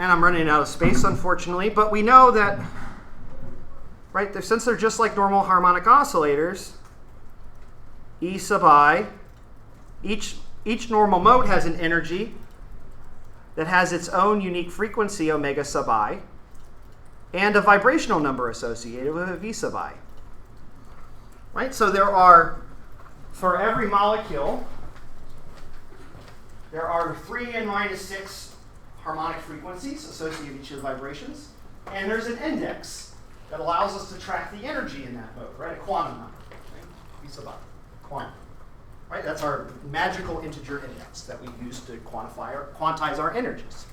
And I'm running out of space, unfortunately, but we know that, right, since they're just like normal harmonic oscillators, E sub I, each normal mode has an energy that has its own unique frequency, omega sub I, and a vibrational number associated with a V sub I. Right, so there are, for every molecule, there are 3n minus 6 harmonic frequencies associated with each of the vibrations, and there's an index that allows us to track the energy in that mode, right? A quantum number, right? V sub I, quantum, right? That's our magical integer index that we use to quantize our energies.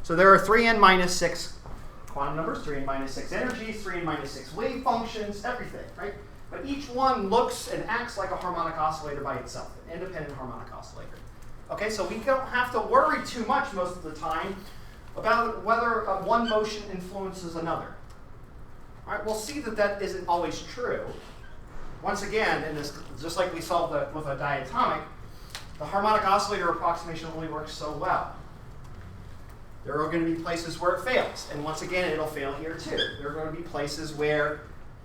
So there are 3n minus 6 quantum numbers, 3n minus 6 energies, 3n minus 6 wave functions, everything, right? But each one looks and acts like a harmonic oscillator by itself, an independent harmonic oscillator. Okay, so we don't have to worry too much most of the time about whether one motion influences another. All right, we'll see that that isn't always true. Once again, in this, just like we saw with a diatomic, the harmonic oscillator approximation only works so well. There are going to be places where it fails, and once again, it'll fail here too. There are going to be places where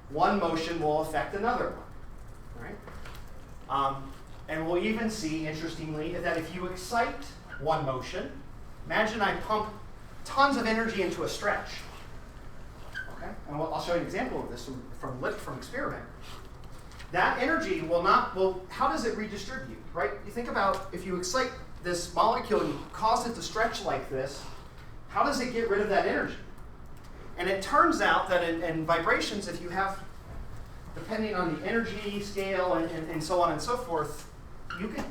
one motion will affect another one, right? And we'll even see, interestingly, that if you excite one motion, imagine I pump tons of energy into a stretch. Okay? And I'll show you an example of this from experiment. That energy how does it redistribute, right? You think about if you excite this molecule and you cause it to stretch like this, how does it get rid of that energy? And it turns out that in vibrations, if you have, depending on the energy scale and so on and so forth,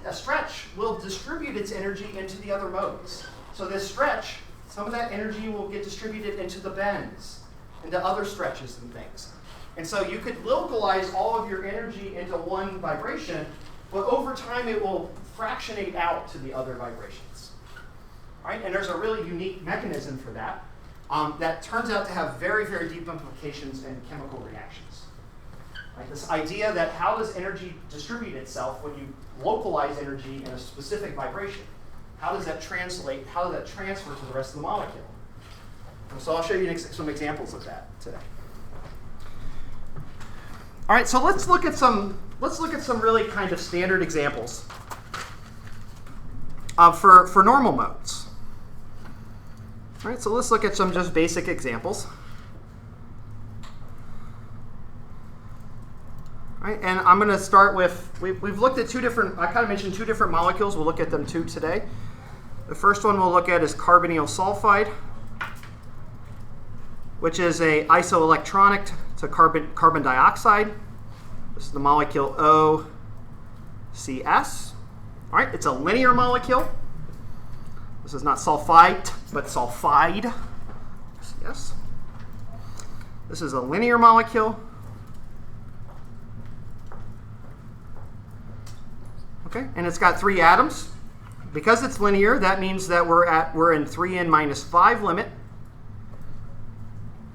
a stretch will distribute its energy into the other modes. So this stretch, some of that energy will get distributed into the bends, into other stretches and things. And so you could localize all of your energy into one vibration, but over time it will fractionate out to the other vibrations. Right? And there's a really unique mechanism for that that turns out to have very, very deep implications in chemical reactions. Right? This idea that how does energy distribute itself when you localize energy in a specific vibration? How does that translate? How does that transfer to the rest of the molecule? And so I'll show you some examples of that today. All right, so let's look at some really kind of standard examples for normal modes. All right, so let's look at some just basic examples. Right, and I'm going to start with, we've looked at I kind of mentioned two different molecules. We'll look at them too today. The first one we'll look at is carbonyl sulfide, which is a isoelectronic to carbon dioxide. This is the molecule OCS. All right, it's a linear molecule. This is not sulfite, but sulfide. Yes. This is a linear molecule. Okay, and it's got 3 atoms. Because it's linear, that means that we're in 3n minus 5 limit.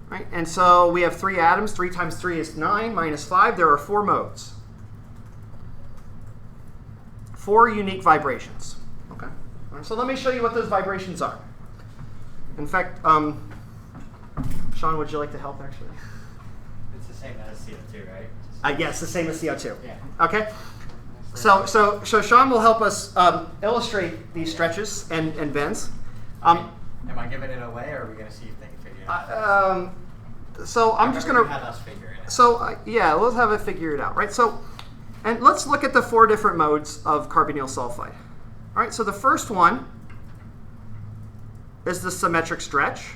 Right? And so we have 3 atoms. 3 times 3 is 9 minus 5. There are 4 modes. 4 unique vibrations. Okay. All right, so let me show you what those vibrations are. In fact, Sean, would you like to help actually? It's the same as CO2, right? Yes, the same as CO2. Yeah. Okay. So Sean will help us illustrate these stretches and bends. Am I giving it away, or are we going to see if they can figure it out? So I'm just going to have us figure it out. So yeah, let's have it figure it out, right? So, and let's look at the 4 different modes of carbonyl sulfide. All right. So the first one is the symmetric stretch.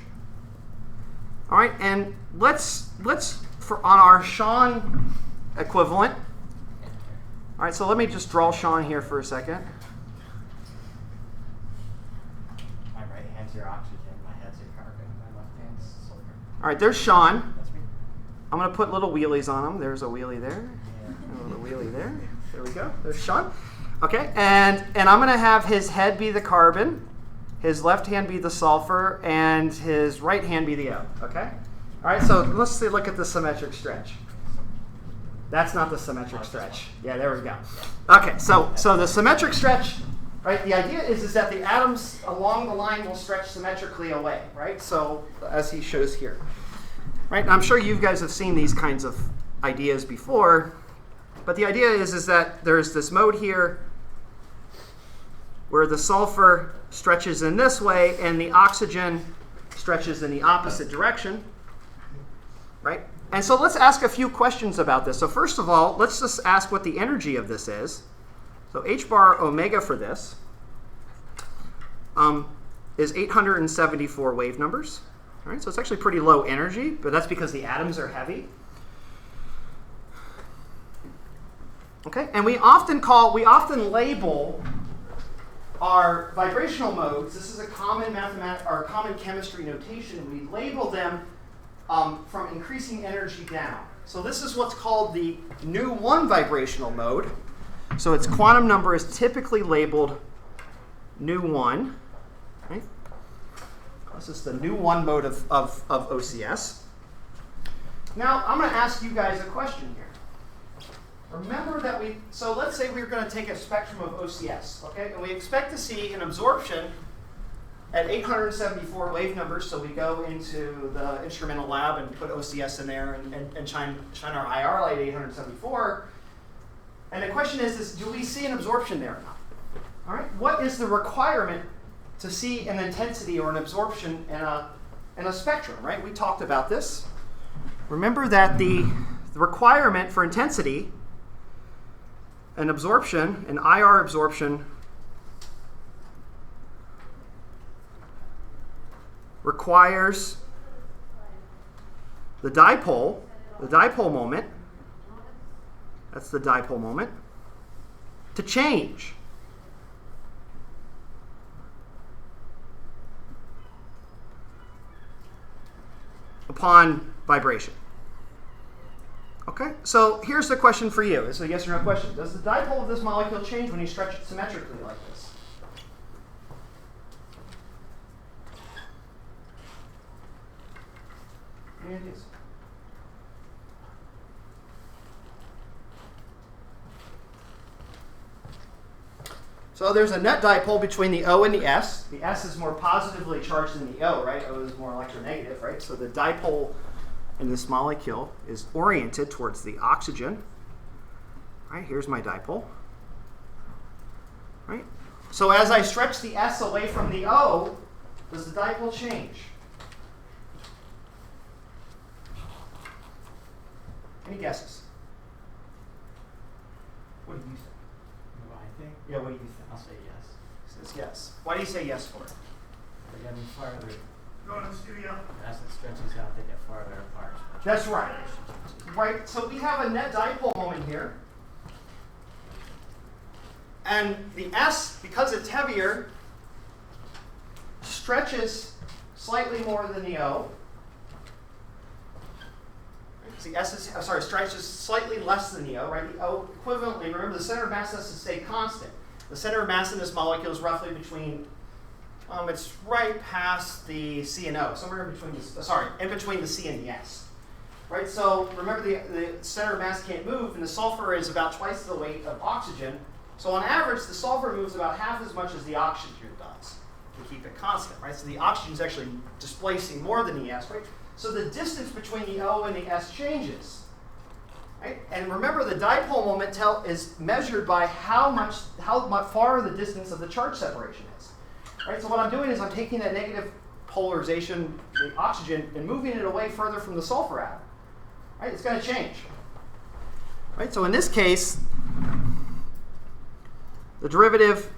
All right, and let's on our Sean equivalent. All right, so let me just draw Sean here for a second. My right hand's your oxygen, my head's your carbon, my left hand's sulfur. All right, there's Sean. That's me. I'm going to put little wheelies on him. There's a wheelie there. Yeah. A little wheelie there. There we go. There's Sean. Okay, and I'm going to have his head be the carbon, his left hand be the sulfur, and his right hand be the O. Okay? All right, so let's look at the symmetric stretch. That's not the symmetric stretch. Yeah, there we go. Okay, so the symmetric stretch Right? The idea is that the atoms along the line will stretch symmetrically away, right? So as he shows here. Right? And I'm sure you guys have seen these kinds of ideas before, but the idea is that there's this mode here where the sulfur stretches in this way and the oxygen stretches in the opposite direction, right? And so let's ask a few questions about this. So first of all, let's just ask what the energy of this is. So h bar omega for this is 874 wave numbers. All right, so it's actually pretty low energy, but that's because the atoms are heavy. Okay, and we often label our vibrational modes. This is a common common chemistry notation. We label them from increasing energy down. So this is what's called the nu 1 vibrational mode. So its quantum number is typically labeled nu 1. Right? This is the nu 1 mode of OCS. Now I'm going to ask you guys a question here. Remember that so let's say we're going to take a spectrum of OCS, okay? And we expect to see an absorption at 874 wave numbers. So we go into the instrumental lab and put OCS in there and shine our IR light at 874. And the question is do we see an absorption there or not? All right. What is the requirement to see an intensity or an absorption in a spectrum, right? We talked about this. Remember that the requirement for intensity, an absorption, an IR absorption, requires the dipole moment, that's the dipole moment, to change. Upon vibration. Okay, so here's the question for you. It's a yes or no question. Does the dipole of this molecule change when you stretch it symmetrically like this? Any ideas? So there's a net dipole between the O and the S. The S is more positively charged than the O, right? O is more electronegative, right? So the dipole in this molecule is oriented towards the oxygen. Right, here's my dipole. Right? So as I stretch the S away from the O, does the dipole change? Any guesses? What do you think? What I think? Yeah, what do you think? I'll say yes. Says yes. Why do you say yes for it? They're getting farther. Go in the studio. As it stretches out, they get farther apart. That's right. Right, so we have a net dipole moment here. And the S, because it's heavier, stretches slightly more than the O. The S is, stretches slightly less than the O, right? The O equivalently, remember the center of mass has to stay constant. The center of mass in this molecule is roughly between, it's right past the C and O, somewhere in between in between the C and the S. Right, so remember the center of mass can't move, and the sulfur is about twice the weight of oxygen. So on average, the sulfur moves about half as much as the oxygen does to keep it constant, right? So the oxygen is actually displacing more than the S, right? So the distance between the O and the S changes, right? And remember, the dipole moment is measured by how much far the distance of the charge separation is, right? So what I'm doing is I'm taking that negative polarization, the oxygen, and moving it away further from the sulfur atom, right? It's going to change, right? So in this case, the derivative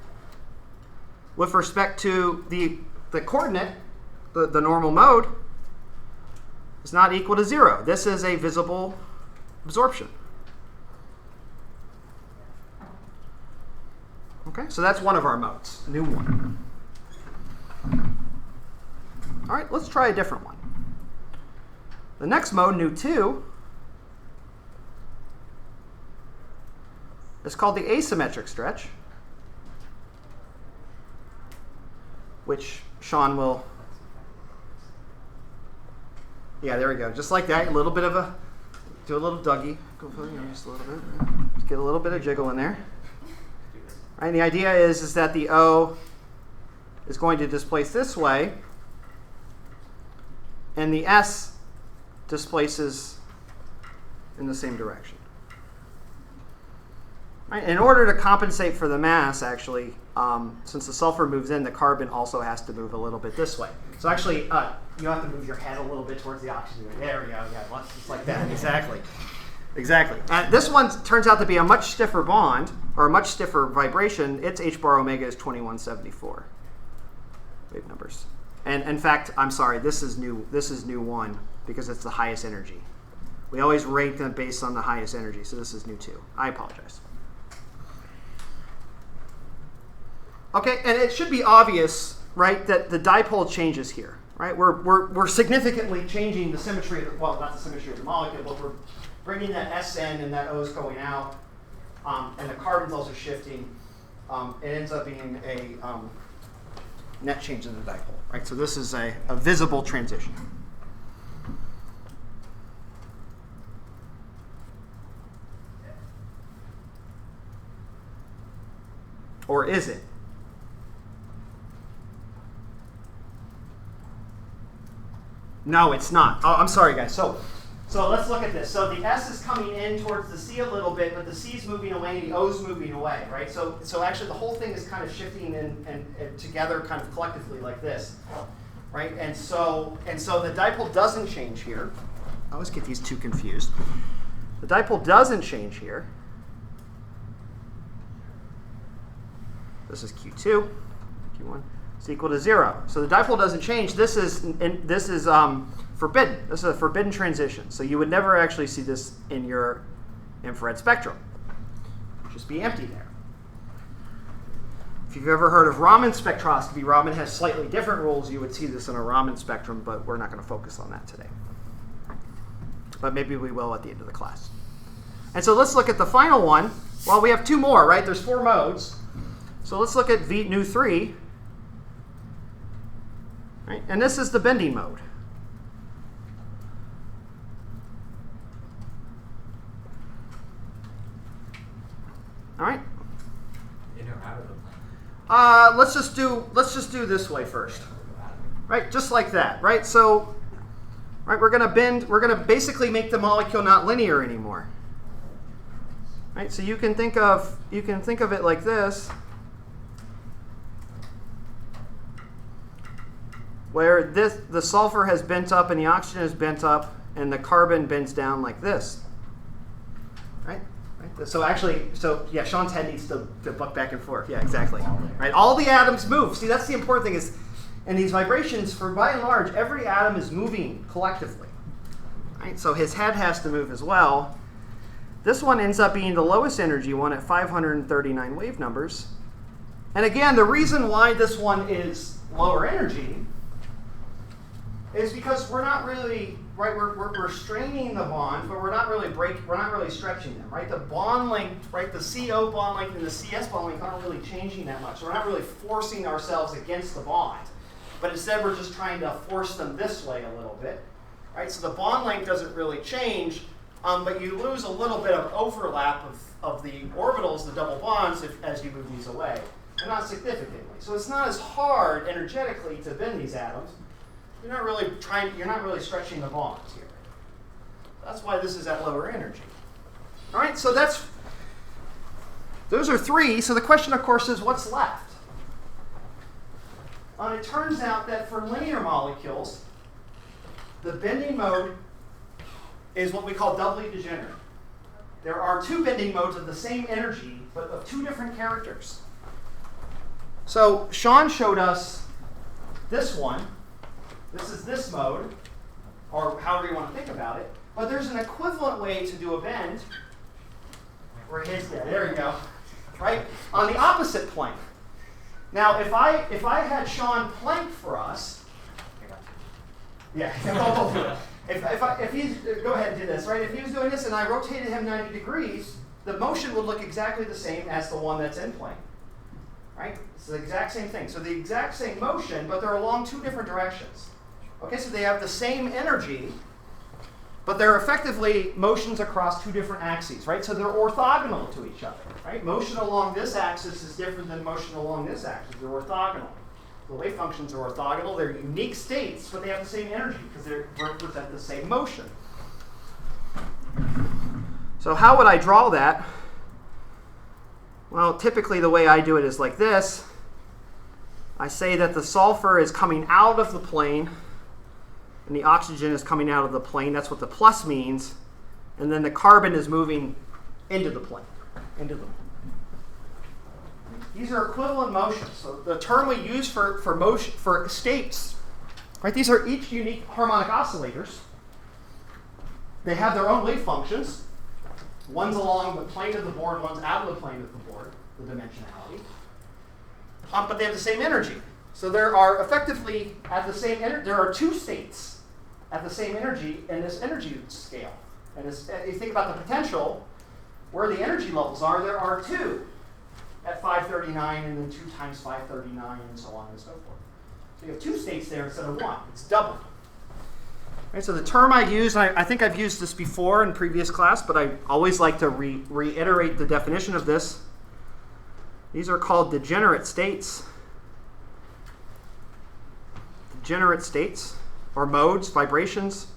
with respect to the coordinate, the normal mode, is not equal to 0. This is a visible absorption. Okay, so that's one of our modes, nu 1. All right, let's try a different one. The next mode, nu 2, is called the asymmetric stretch, which Sean will... Yeah, there we go. Just like that, a little bit of do a little Dougie. Go, just a little bit. Just get a little bit of jiggle in there. Right? And the idea is that the O is going to displace this way, and the S displaces in the same direction. Right? In order to compensate for the mass, actually, since the sulfur moves in, the carbon also has to move a little bit this way. So actually, you have to move your head a little bit towards the oxygen. There we go. Yeah, just like that. Exactly. Exactly. This one turns out to be a much stiffer bond, or a much stiffer vibration. Its H bar omega is 2174 wave numbers. And in fact, I'm sorry, this is new 1 because it's the highest energy. We always rate them based on the highest energy, so this is new 2. I apologize. Okay, and it should be obvious, right, that the dipole changes here, right? We're significantly changing the symmetry of the, well, not the symmetry of the molecule, but we're bringing that S in and that O is going out, and the carbon's also shifting. It ends up being a net change in the dipole, right? So this is a visible transition. Or is it? No, it's not. Oh, I'm sorry, guys. So let's look at this. So the S is coming in towards the C a little bit, but the C is moving away and the O is moving away, right? So actually the whole thing is kind of shifting and together kind of collectively like this, right? And so the dipole doesn't change here. I always get these two confused. The dipole doesn't change here. This is Q2, Q1. It's equal to 0. So the dipole doesn't change. This is forbidden. This is a forbidden transition. So you would never actually see this in your infrared spectrum. It'd just be empty there. If you've ever heard of Raman spectroscopy, Raman has slightly different rules. You would see this in a Raman spectrum, but we're not going to focus on that today. But maybe we will at the end of the class. And so let's look at the final one. Well, we have 2 more, right? There's 4 modes. So let's look at V nu 3. Right? And this is the bending mode. All right. In or out of the plane? Let's just do this way first. Right? Just like that. Right? So, right, we're going to basically make the molecule not linear anymore. Right? So you can think of it like this, where the sulfur has bent up and the oxygen is bent up and the carbon bends down like this. Right? So yeah, Sean's head needs to buck back and forth. Yeah, exactly. Right? All the atoms move. See, that's the important thing is, in these vibrations, for by and large, every atom is moving collectively. Right? So his head has to move as well. This one ends up being the lowest energy one at 539 wave numbers. And again, the reason why this one is lower energy is because we're not really, right, we're straining the bonds, but we're not really stretching them, right? The bond length, right, the CO bond length and the CS bond length aren't really changing that much. So we're not really forcing ourselves against the bond, but instead we're just trying to force them this way a little bit, right? So the bond length doesn't really change, but you lose a little bit of overlap of the orbitals, the double bonds, as you move these away, and not significantly. So it's not as hard energetically to bend these atoms. You're not really stretching the bonds here. That's why this is at lower energy. All right, so those are 3. So the question, of course, is what's left? It turns out that for linear molecules, the bending mode is what we call doubly degenerate. There are 2 bending modes of the same energy, but of 2 different characters. So Sean showed us this one. This is this mode, or however you want to think about it. But there's an equivalent way to do a bend. Where his there you go. Right? On the opposite plane. Now, if I had Sean plank for us, yeah, if he's go ahead and do this, right? If he was doing this and I rotated him 90 degrees, the motion would look exactly the same as the one that's in plane. Right? It's the exact same thing. So the exact same motion, but they're along 2 different directions. Okay, so they have the same energy, But they're effectively motions across two different axes, right? So they're orthogonal to each other, right? Motion along this axis is different than motion along this axis. They're orthogonal. The wave functions are orthogonal. They're unique states, but they have the same energy because they represent the same motion. So how would I draw that? Well, typically the way I do it is like this. I say that the sulfur is coming out of the plane and the oxygen is coming out of the plane. That's what the plus means. And then the carbon is moving into the plane. These are equivalent motions. So the term we use for motion for states, right? These are each unique harmonic oscillators. They have their own wave functions. One's along the plane of the board, one's out of the plane of the board, the dimensionality. But they have the same energy. So there are effectively at the same energy, there are two states at the same energy in this energy scale. And you think about the potential, where the energy levels are, there are two at 539 and then 2 times 539 and so on and so forth. So you have two states there instead of one. It's doubled. Right, so the term I use, I think I've used this before in previous class, but I always like to reiterate the definition of this. These are called degenerate states. Degenerate states, or modes, vibrations.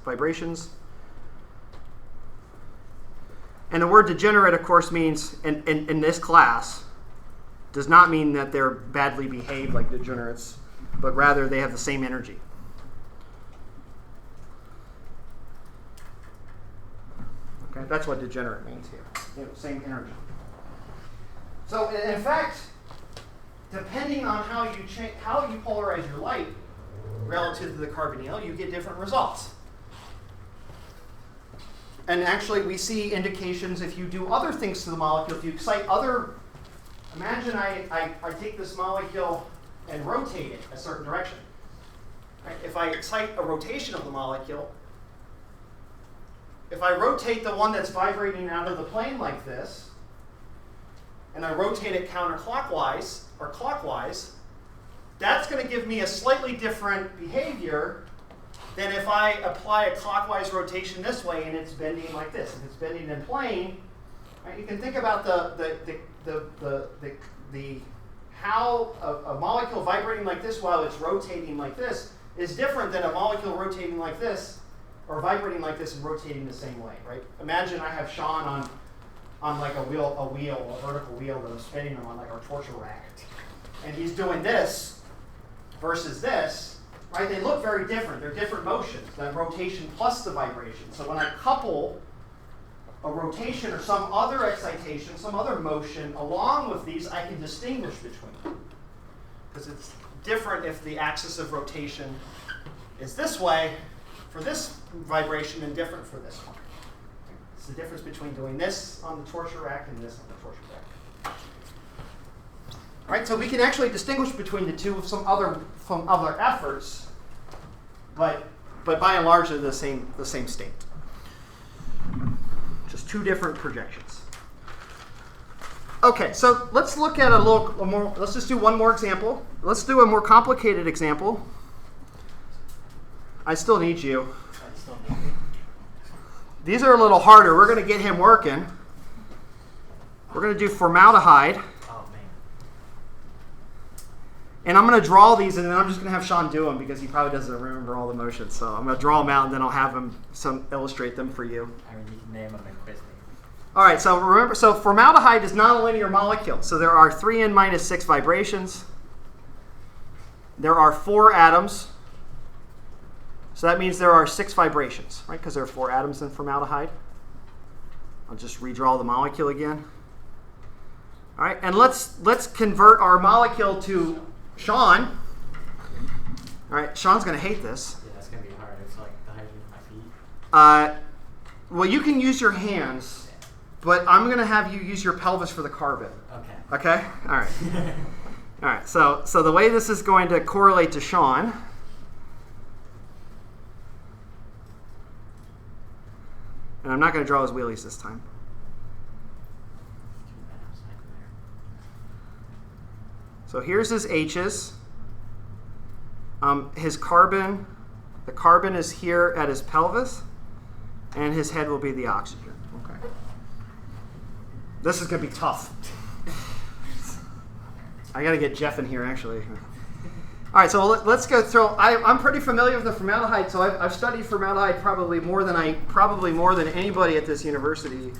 And the word degenerate, of course, means, in this class, does not mean that they're badly behaved like degenerates, but rather they have the same energy. Okay, that's what degenerate means here. Same energy. So in fact, depending on how you polarize your light relative to the carbonyl, you get different results. And actually, we see indications if you do other things to the molecule, if you excite other. Imagine I take this molecule and rotate it a certain direction. Right? If I excite a rotation of the molecule, if I rotate the one that's vibrating out of the plane like this, and I rotate it counterclockwise or clockwise, that's going to give me a slightly different behavior than if I apply a clockwise rotation this way and it's bending like this. If it's bending in plane, right, you can think about how a molecule vibrating like this while it's rotating like this is different than a molecule rotating like this or vibrating like this and rotating the same way, right? Imagine I have Sean on like a vertical wheel that I'm spinning him on like our torture rack. And he's doing this versus this, right? They look very different. They're different motions, the rotation plus the vibration. So when I couple a rotation or some other excitation, some other motion along with these, I can distinguish between them. Because it's different if the axis of rotation is this way for this vibration and different for this one. It's the difference between doing this on the torture rack and this on the torture rack. All right, so we can actually distinguish between the two from other efforts, but by and large they're the same state. Just two different projections. Okay, so let's look at a more. Let's just do one more example. Let's do a more complicated example. I still need you. These are a little harder. We're going to get him working. We're going to do formaldehyde. Oh, man. And I'm going to draw these, and then I'm just going to have Sean do them because he probably doesn't remember all the motions. So I'm going to draw them out, and then I'll have him illustrate them for you. I mean, you can name them and quiz me. All right, so remember, formaldehyde is not a linear molecule. So there are 3n - 6 vibrations. There are 4 atoms. So that means there are 6 vibrations, right? Because there are 4 atoms in formaldehyde. I'll just redraw the molecule again. All right, and let's convert our molecule to Sean. All right, Sean's going to hate this. Yeah, that's going to be hard. It's like the height of my feet. Well, you can use your hands, but I'm going to have you use your pelvis for the carbon. Okay. Okay? All right. All right, so the way this is going to correlate to Sean. And I'm not going to draw his wheelies this time. So here's his H's. His carbon, the carbon is here at his pelvis. and his head will be the oxygen. Okay. This is going to be tough. I got to get Jeff in here, actually. All right, so let's go through. I'm pretty familiar with the formaldehyde, so I've studied formaldehyde probably more than anybody at this university.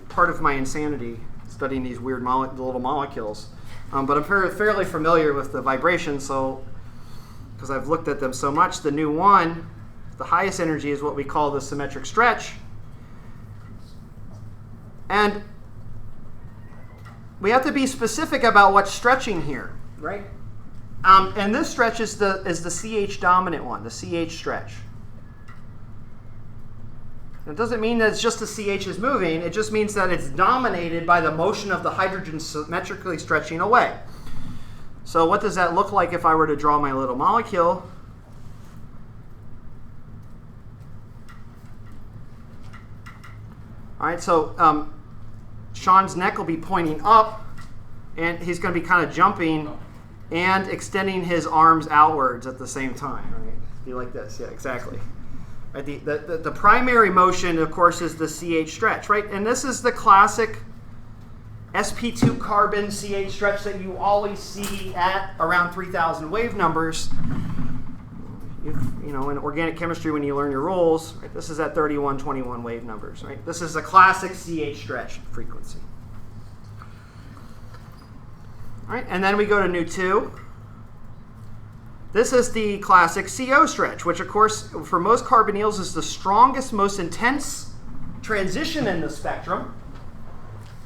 Part of my insanity, studying these weird little molecules. But I'm fairly familiar with the vibrations, so because I've looked at them so much. The new one, the highest energy, is what we call the symmetric stretch. And we have to be specific about what's stretching here, right? And this stretch is the CH dominant one, the CH stretch. It doesn't mean that it's just the CH is moving. It just means that it's dominated by the motion of the hydrogen symmetrically stretching away. So what does that look like if I were to draw my little molecule? All right, so Sean's neck will be pointing up, and he's going to be kind of jumping and extending his arms outwards at the same time. Right? Be like this, yeah, exactly. Right, the primary motion, of course, is the CH stretch, right? And this is the classic sp2 carbon CH stretch that you always see at around 3,000 wave numbers. You know, in organic chemistry, when you learn your rules, right, this is at 3121 wave numbers, right? This is a classic CH stretch frequency. All right, and then we go to nu 2. This is the classic CO stretch, which, of course, for most carbonyls is the strongest, most intense transition in the spectrum,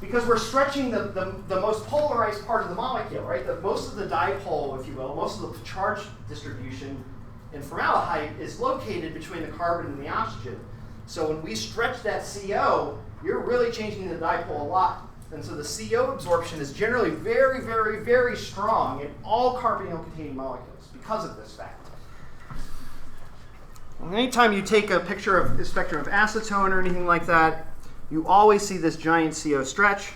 because we're stretching the most polarized part of the molecule, right? Most of the dipole, if you will, most of the charge distribution in formaldehyde is located between the carbon and the oxygen. So when we stretch that CO, you're really changing the dipole a lot. And so the CO absorption is generally very, very, very strong in all carbonyl-containing molecules because of this fact. Anytime you take a picture of the spectrum of acetone or anything like that, you always see this giant CO stretch.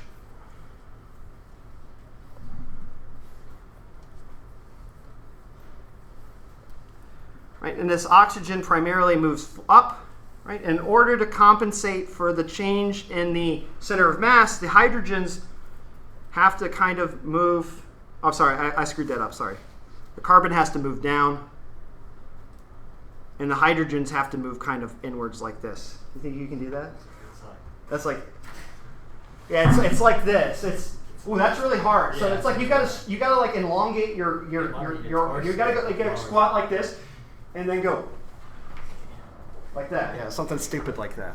Right, and this oxygen primarily moves up. Right? In order to compensate for the change in the center of mass, the hydrogens have to kind of move. Oh, sorry, I screwed that up. Sorry. The carbon has to move down, and the hydrogens have to move kind of inwards like this. You think you can do that? That's like, yeah, it's like this. Ooh, that's really hard. Yeah. So it's like you gotta like elongate you gotta squat like this, and then go. Like that, yeah, something stupid like that.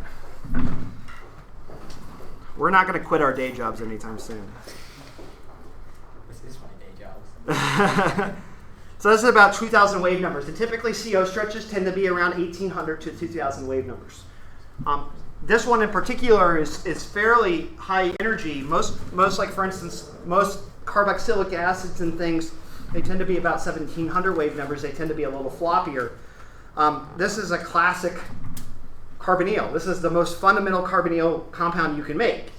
We're not going to quit our day jobs anytime soon. This is my day jobs. So this is about 2,000 wave numbers. And typically CO stretches tend to be around 1,800 to 2,000 wave numbers. This one in particular is fairly high energy. Most like, for instance, most carboxylic acids and things, they tend to be about 1,700 wave numbers. They tend to be a little floppier. This is a classic carbonyl. This is the most fundamental carbonyl compound you can make.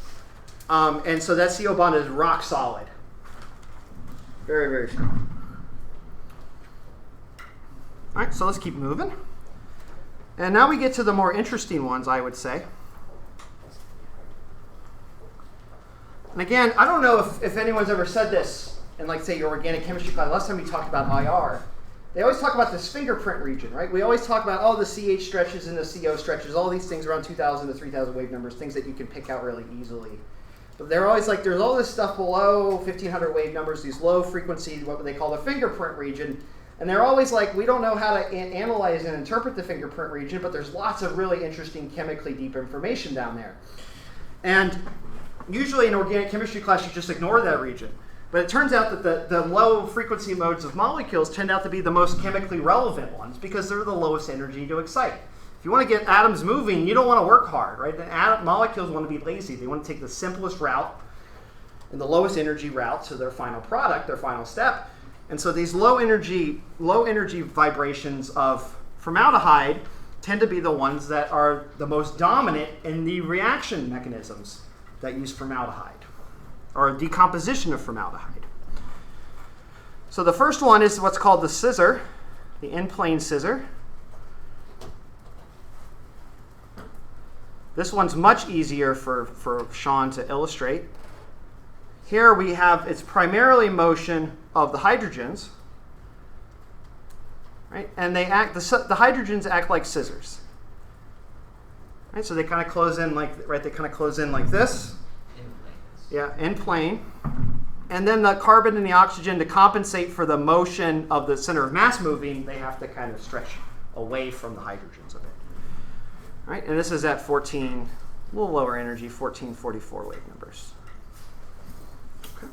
And so that CO bond is rock solid. Very, very strong. All right, so let's keep moving. And now we get to the more interesting ones, I would say. And again, I don't know if anyone's ever said this in, like, say, your organic chemistry class. Last time we talked about IR. They always talk about this fingerprint region, right? We always talk about, oh, the CH stretches and the CO stretches, all these things around 2,000 to 3,000 wave numbers, things that you can pick out really easily. But they're always like, there's all this stuff below 1,500 wave numbers, these low frequency, what they call the fingerprint region. And they're always like, we don't know how to analyze and interpret the fingerprint region, but there's lots of really interesting chemically deep information down there. And usually in organic chemistry class, you just ignore that region. But it turns out that the low frequency modes of molecules tend out to be the most chemically relevant ones because they're the lowest energy to excite. If you want to get atoms moving, you don't want to work hard, right? The molecules want to be lazy. They want to take the simplest route and the lowest energy route to their final product, their final step. And so these low energy vibrations of formaldehyde tend to be the ones that are the most dominant in the reaction mechanisms that use formaldehyde, or decomposition of formaldehyde. So the first one is what's called the scissor, the end plane scissor. This one's much easier for Sean to illustrate. Here we have, it's primarily motion of the hydrogens, right? And they act, the hydrogens act like scissors, right? So they kind of close in like, right? They kind of close in like this. Yeah, in plane. And then the carbon and the oxygen, to compensate for the motion of the center of mass moving, they have to kind of stretch away from the hydrogens a bit. All right, and this is at 14, a little lower energy, 1444 wave numbers. Okay.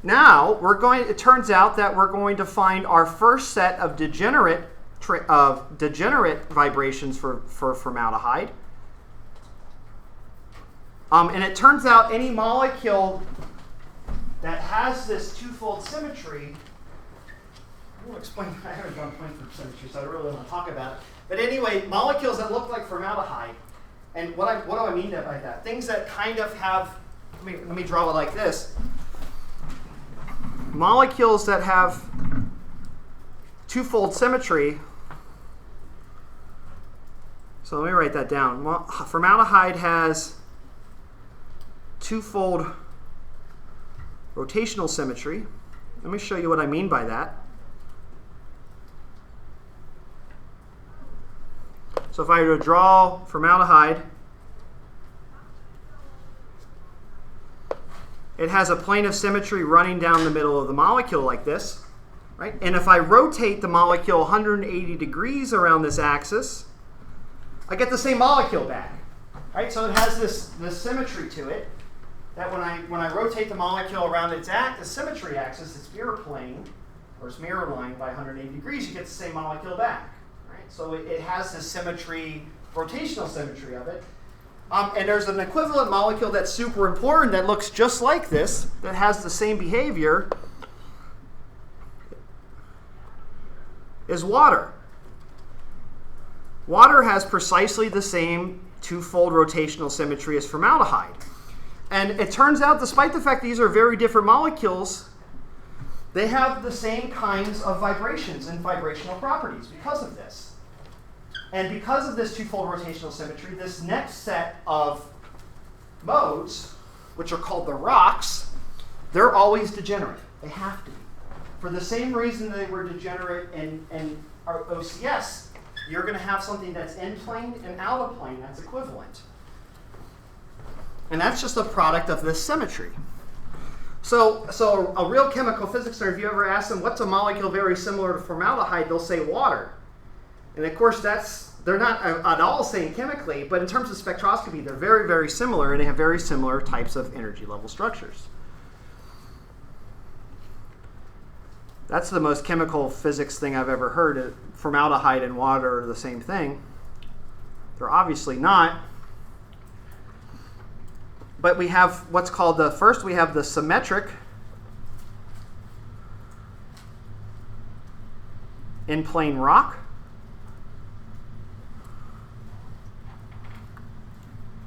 Now it turns out that we're going to find our first set of degenerate vibrations for formaldehyde. And it turns out any molecule that has this twofold symmetry, I'll explain, I haven't done point group symmetry, so I don't really want to talk about it. But anyway, molecules that look like formaldehyde, and what do I mean by that? Things that kind of have, let me draw it like this. Molecules that have twofold symmetry. So let me write that down. Formaldehyde has twofold rotational symmetry. Let me show you what I mean by that. So if I were to draw formaldehyde, it has a plane of symmetry running down the middle of the molecule like this, right? And if I rotate the molecule 180 degrees around this axis, I get the same molecule back, right? So it has this symmetry to it that when I rotate the molecule around its symmetry axis, its mirror plane, or its mirror line by 180 degrees, you get the same molecule back. So it has this symmetry, rotational symmetry of it. And there's an equivalent molecule that's super important that looks just like this, that has the same behavior, is water. Water has precisely the same twofold rotational symmetry as formaldehyde. And it turns out, despite the fact these are very different molecules, they have the same kinds of vibrations and vibrational properties because of this. And because of this twofold rotational symmetry, this next set of modes, which are called the rocks, they're always degenerate. They have to be. For the same reason they were degenerate in our OCS, you're going to have something that's in plane and out of plane that's equivalent. And that's just a product of this symmetry. So a real chemical physicist, if you ever ask them what's a molecule very similar to formaldehyde, they'll say water. And of course, they're not at all same chemically, but in terms of spectroscopy, they're very, very similar, and they have very similar types of energy level structures. That's the most chemical physics thing I've ever heard. Formaldehyde and water are the same thing. They're obviously not. But we have what's called first we have the symmetric in plane rock.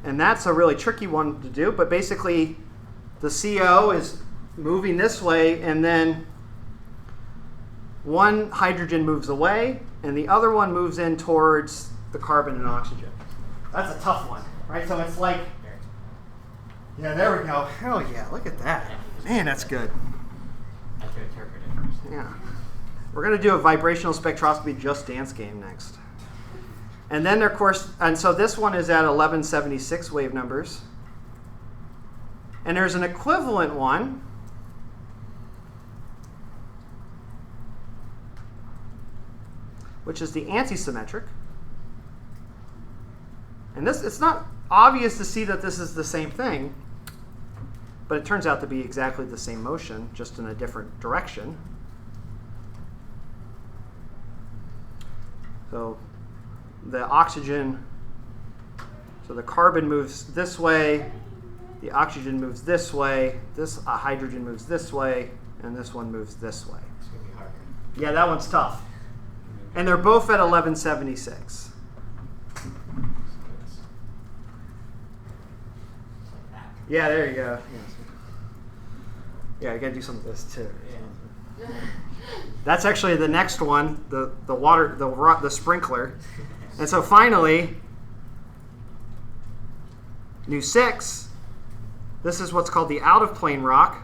And that's a really tricky one to do, but basically the CO is moving this way, and then one hydrogen moves away, and the other one moves in towards the carbon and oxygen. That's a tough one, right? So it's like, yeah, there we go. Hell yeah, look at that. Man, that's good. I have to interpret it. Yeah. We're going to do a vibrational spectroscopy Just Dance game next. And then, of course, and so this one is at 1176 wave numbers. And there's an equivalent one, which is the antisymmetric. And this, it's not obvious to see that this is the same thing, but it turns out to be exactly the same motion, just in a different direction. So the oxygen, so the carbon moves this way, the oxygen moves this way, this hydrogen moves this way, and this one moves this way. It's going to be hard. Yeah, that one's tough. And they're both at 1176. Yeah, there you go. Yeah, you got to do some of this too. Yeah. That's actually the next one, the water, the sprinkler. And so finally, Nu6, this is what's called the out-of-plane rock.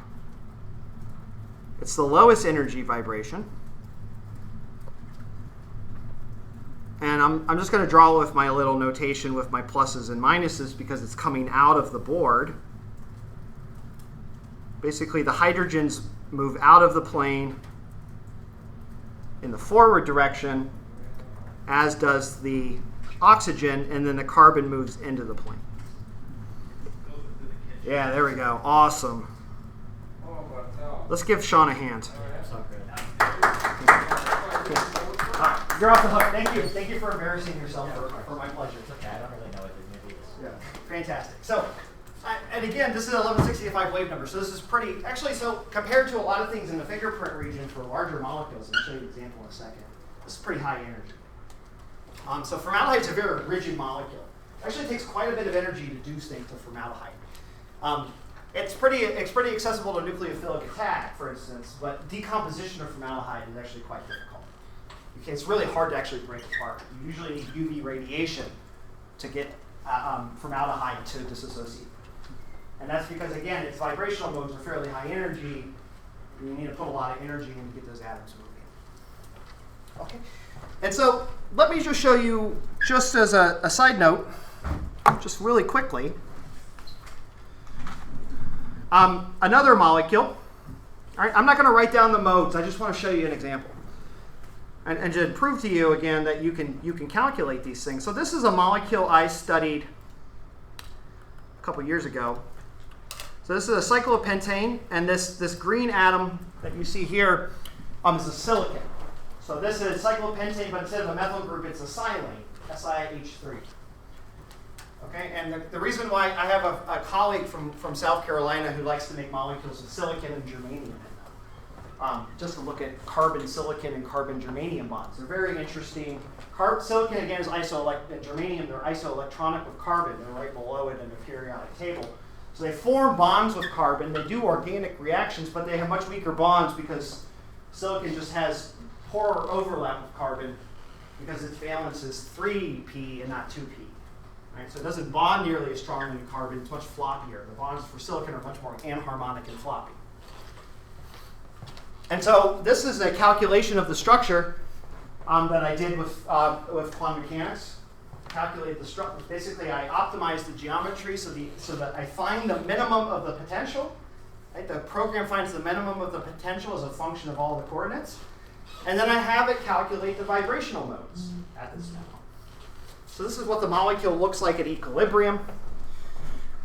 It's the lowest energy vibration. And I'm just going to draw with my little notation with my pluses and minuses because it's coming out of the board. Basically, the hydrogens move out of the plane in the forward direction, as does the oxygen, and then the carbon moves into the plane. Yeah, there we go. Awesome. Let's give Sean a hand. You're off the hook. Thank you. Thank you for embarrassing yourself for my pleasure. It's okay. I don't really know what the movie is. Yeah, fantastic. So, and again, this is an 1165 wave number. So this is pretty, actually, so compared to a lot of things in the fingerprint region for larger molecules, and I'll show you an example in a second, this is pretty high energy. So formaldehyde is a very rigid molecule. It actually takes quite a bit of energy to do things to formaldehyde. It's pretty accessible to nucleophilic attack, for instance, but decomposition of formaldehyde is actually quite difficult. Okay, it's really hard to actually break apart. You usually need UV radiation to get formaldehyde to dissociate. And that's because, again, its vibrational modes are fairly high energy. And you need to put a lot of energy in to get those atoms moving. Okay. And so let me just show you, just as a side note, just really quickly, another molecule. All right, I'm not going to write down the modes. I just want to show you an example. And to prove to you, again, that you can calculate these things. So this is a molecule I studied a couple years ago. So this is a cyclopentane, and this green atom that you see here is a silicon. So this is cyclopentane, but instead of a methyl group, it's a silane, SiH3. Okay, and the reason why I have a colleague from South Carolina who likes to make molecules of silicon and germanium in them. Just to look at carbon-silicon and carbon-germanium bonds. They're very interesting. Silicon, again, is germanium, they're isoelectronic with carbon. They're right below it in the periodic table. So they form bonds with carbon. They do organic reactions, but they have much weaker bonds because silicon just has poorer overlap with carbon because its valence is 3p and not 2p. Right? So it doesn't bond nearly as strongly to carbon. It's much floppier. The bonds for silicon are much more anharmonic and floppy. And so this is a calculation of the structure that I did with quantum mechanics. Calculate the structure. Basically, I optimize the geometry so that I find the minimum of the potential. Right? The program finds the minimum of the potential as a function of all the coordinates. And then I have it calculate the vibrational modes at this minimum. So this is what the molecule looks like at equilibrium.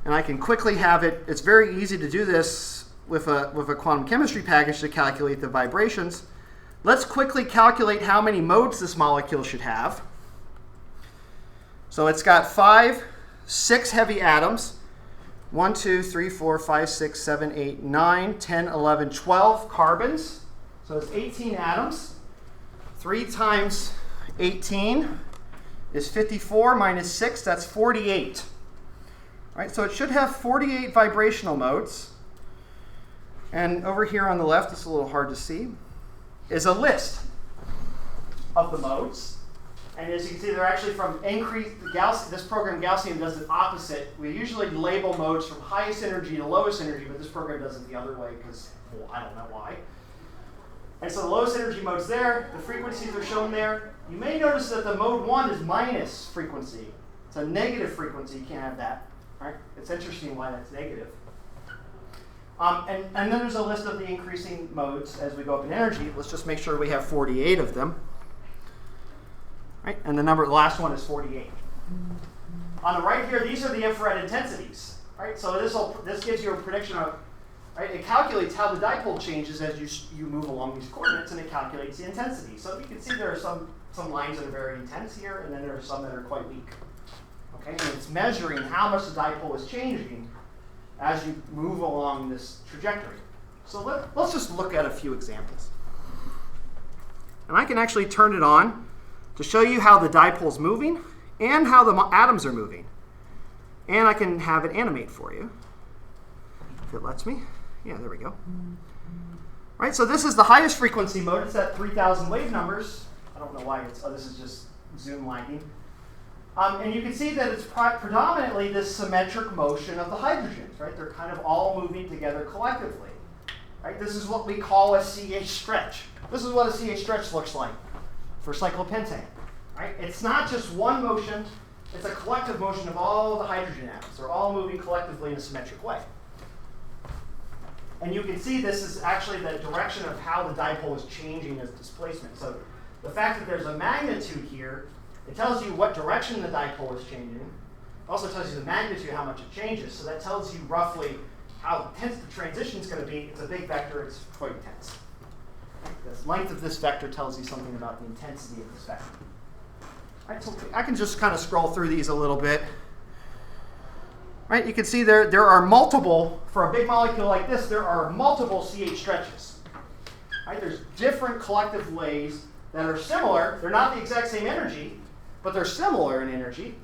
And I can quickly have it. It's very easy to do this with a quantum chemistry package to calculate the vibrations. Let's quickly calculate how many modes this molecule should have. So it's got 6 heavy atoms. 1, 2, 3, 4, 5, 6, 7, 8, 9, 10, 11, 12 carbons. So it's 18 atoms. 3 times 18 is 54 minus 6, that's 48. All right, so it should have 48 vibrational modes. And over here on the left, it's a little hard to see, is a list of the modes. And as you can see, they're actually from this program Gaussian does the opposite. We usually label modes from highest energy to lowest energy, but this program does it the other way because, well, I don't know why. And so the lowest energy mode's there. The frequencies are shown there. You may notice that the mode 1 is minus frequency. It's a negative frequency. You can't have that. Right? It's interesting why that's negative. And then there's a list of the increasing modes as we go up in energy. Let's just make sure we have 48 of them. Right? And the last one is 48. On the right here, these are the infrared intensities. Right? So this gives you a prediction of, right? It calculates how the dipole changes as you move along these coordinates, and it calculates the intensity. So you can see there are some lines that are very intense here, and then there are some that are quite weak. Okay? And it's measuring how much the dipole is changing as you move along this trajectory. So let's just look at a few examples. And I can actually turn it on to show you how the dipole's moving and how the atoms are moving. And I can have it animate for you, if it lets me. Yeah, there we go. Right, so this is the highest frequency mode. It's at 3,000 wave numbers. I don't know why this is just zoom lagging. And you can see that it's predominantly this symmetric motion of the hydrogens, right? They're kind of all moving together collectively. Right? This is what we call a CH stretch. This is what a CH stretch looks like for cyclopentane. Right? It's not just one motion, it's a collective motion of all the hydrogen atoms. They're all moving collectively in a symmetric way. And you can see this is actually the direction of how the dipole is changing its displacement. So the fact that there's a magnitude here, it tells you what direction the dipole is changing. It also tells you the magnitude, how much it changes. So that tells you roughly how intense the transition is going to be. It's a big vector, it's quite intense. The length of this vector tells you something about the intensity of this vector. Right, so I can just kind of scroll through these a little bit. Right, you can see there are multiple, for a big molecule like this, there are multiple CH stretches. Right, there's different collective ways that are similar. They're not the exact same energy, but they're similar in energy.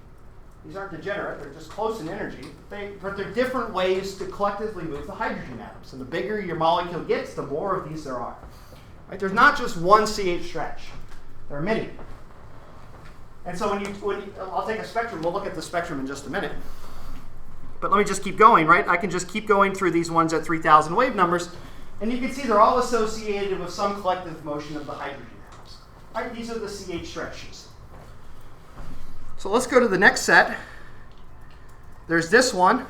These aren't degenerate, they're just close in energy. But they're different ways to collectively move the hydrogen atoms. And the bigger your molecule gets, the more of these there are. Right? There's not just one CH stretch. There are many. And so I'll take a spectrum. We'll look at the spectrum in just a minute. But let me just keep going, right? I can just keep going through these ones at 3,000 wave numbers. And you can see they're all associated with some collective motion of the hydrogen atoms. Right? These are the CH stretches. So let's go to the next set. There's this one.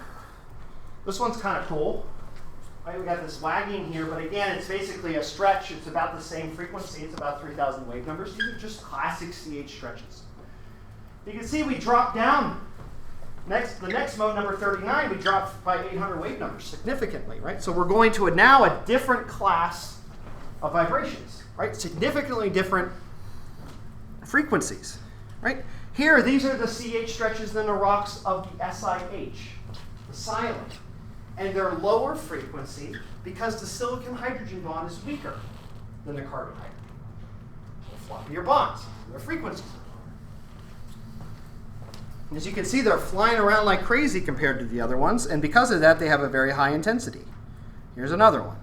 This one's kind of cool. Right, we got this lagging here, but again, it's basically a stretch. It's about the same frequency. It's about 3,000 wave numbers. These are just classic CH stretches. You can see we drop down. The next mode, number 39, we dropped by 800 wave numbers significantly, right? So we're going to now a different class of vibrations, right? Significantly different frequencies, right? Here, these are the CH stretches than the rocks of the SiH, the silane. And they're lower frequency because the silicon-hydrogen bond is weaker than the carbon-hydrogen. So floppier bonds, their frequencies are lower. As you can see, they're flying around like crazy compared to the other ones, and because of that, they have a very high intensity. Here's another one.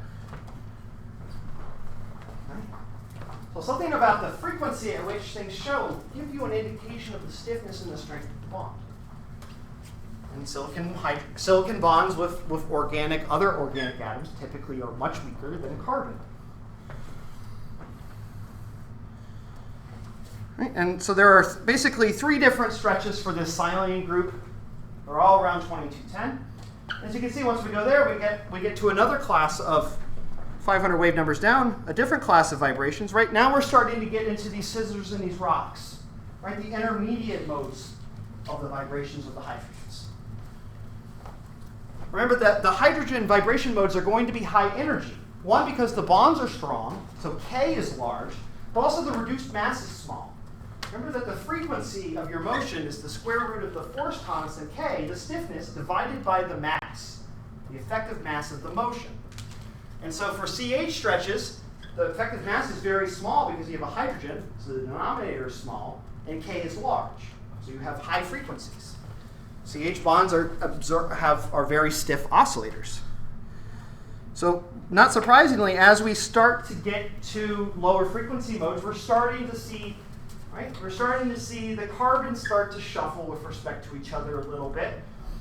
So something about the frequency at which things show give you an indication of the stiffness and the strength of the bond. And silicon bonds with other organic atoms typically are much weaker than carbon. Right, and so there are basically three different stretches for this silane group. They're all around 2210. As you can see, once we go there, we get to another class of 500 wave numbers down, a different class of vibrations. Right now we're starting to get into these scissors and these rocks, right? The intermediate modes of the vibrations of the hydrogens. Remember that the hydrogen vibration modes are going to be high energy. One, because the bonds are strong, so K is large, but also the reduced mass is small. Remember that the frequency of your motion is the square root of the force constant K, the stiffness, divided by the mass, the effective mass of the motion. And so for CH stretches, the effective mass is very small because you have a hydrogen, so the denominator is small, and K is large. So you have high frequencies. CH bonds are very stiff oscillators. So not surprisingly, as we start to get to lower frequency modes, we're starting to see the carbons start to shuffle with respect to each other a little bit.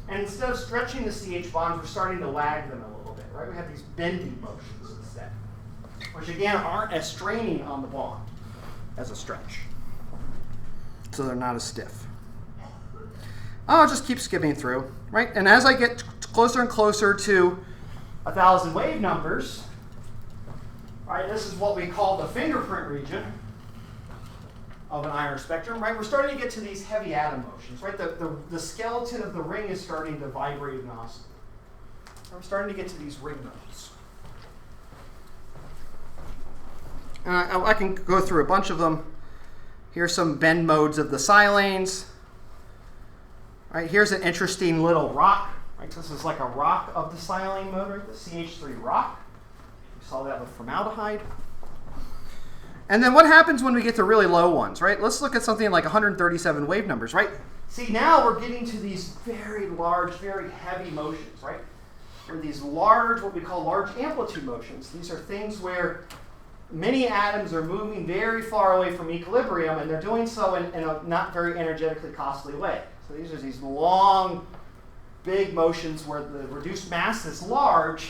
And instead of stretching the CH bonds, we're starting to lag them a little bit, right? We have these bending motions instead, which again aren't as straining on the bond as a stretch. So they're not as stiff. I'll just keep skipping through, right? And as I get closer and closer to 1,000 wave numbers, right, this is what we call the fingerprint region of an iron spectrum, right? We're starting to get to these heavy atom motions, right? The skeleton of the ring is starting to vibrate and oscillate. We're starting to get to these ring modes. I can go through a bunch of them. Here's some bend modes of the silanes. Right, here's an interesting little rock. Right, this is like a rock of the silane mode, right? The CH3 rock. We saw that with formaldehyde. And then what happens when we get to really low ones, right? Let's look at something like 137 wave numbers, right? See, now we're getting to these very large, very heavy motions, right? Or these large, what we call large amplitude motions. These are things where many atoms are moving very far away from equilibrium, and they're doing so in a not very energetically costly way. So these are these long, big motions where the reduced mass is large,